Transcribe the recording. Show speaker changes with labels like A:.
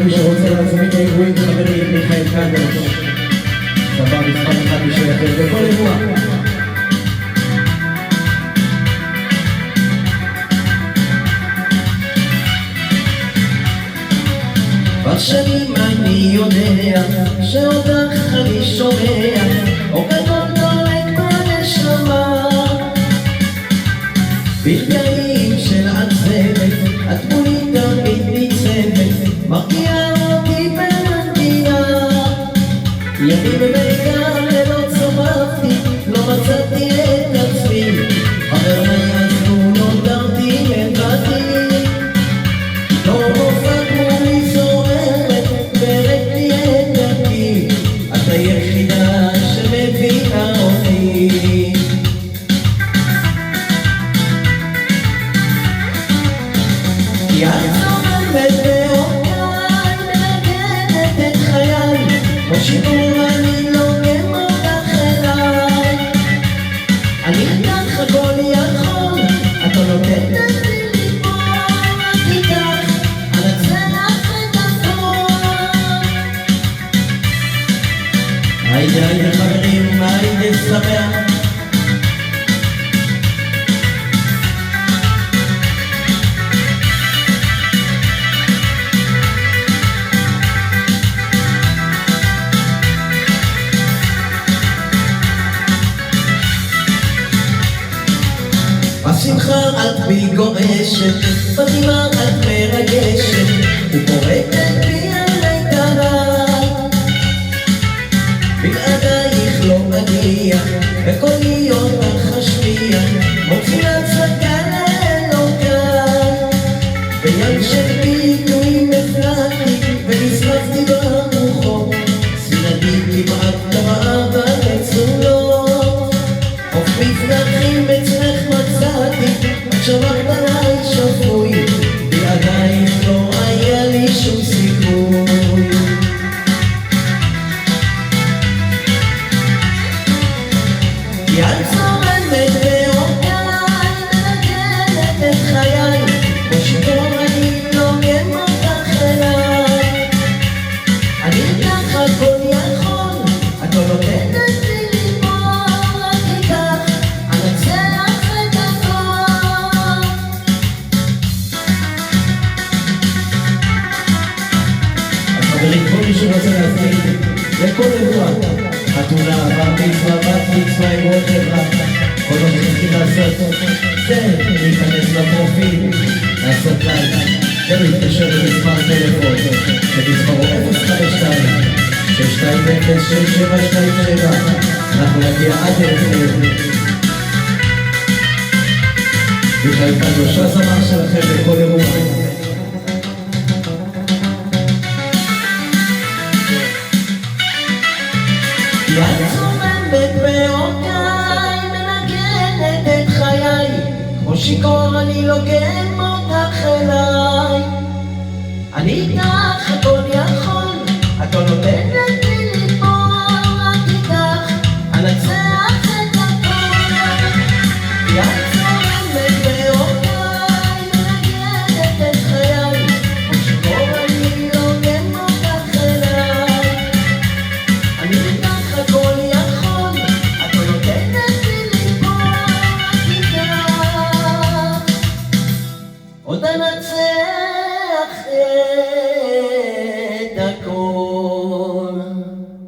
A: מי שרוצה להזמין אירועים חברים, מיכאל קדוש סבבה מספר אחד משייכת בכל אירוע.
B: כבר שנים אני יודע שאותך אני שומע אור גדול דולק בנשמה ברגעים של עצבת את מולי תמיד ניצבת מרגיעה אותי במנגיעה ימים וגם לילות צמחתי לא מצאתי את עצמי חבריי עזבו לא דרתי לבדי לא מופק מולי זוררת ורק לי את דרכי את היחידה שמביאה אותי כי את זורמת באורכי מנגנת את חיי כמו שידור אני לוגם אותך אליי אני איתך הכל יכול את לא נותנת לי ליפול רק איתך אנצח את הכל היידה חברים היידה שמח בשמחה את בי גורשת, בדמעה את מרגשת, ופורטת בי עלי תנאי. בלעדייך לא מגיע, וקולי אותך אשמיע, מוציא הצדקה לאלוקיי. בים של ביטוי נפלתי, ונשרפתי ברוחות, שנאתי כמעט טבעה במצולות. עוף מפרחים אצלך מצאתי, את שברת עליי שפוי, בלעדייך לא היה לי שום סיכוי. כי את זורמת באורכי, מנגנת את חיי, כמו שידור אני לוגם אותך אליי. אני איתך הכל יכול, את לא נותנת לי ליפול רק איתך, אנצח את הכל.
A: אז חברים, כל מי שרוצה להזמין לכל אירוע חתונה, בר מצווה, בת מצווה, אירוע חברה כל מה שצריכים לעשות זה להיכנס לפרופיל, לעשות לייק ולהתקשר למספר טלפון שמספרו 052-620-6727 אנחנו נגיע עד אליכם. מיכאל קדוש הזמר שלכם לכל אירוע.
B: כי את זורמת באורכי, מנגנת את חיי, כמו שיכור אני לוגם אותך אליי. אני איתך הכל יכול, את לא נותנת לי ליפול רק איתך, אנצח את הכל. כי את זורמת באורכי, מנגנת את חיי, כמו שיכור אני לוגם אותך אליי. אני איתך הכל יכול, את לא נותנת לי ליפול רק איתך, עוד אנצח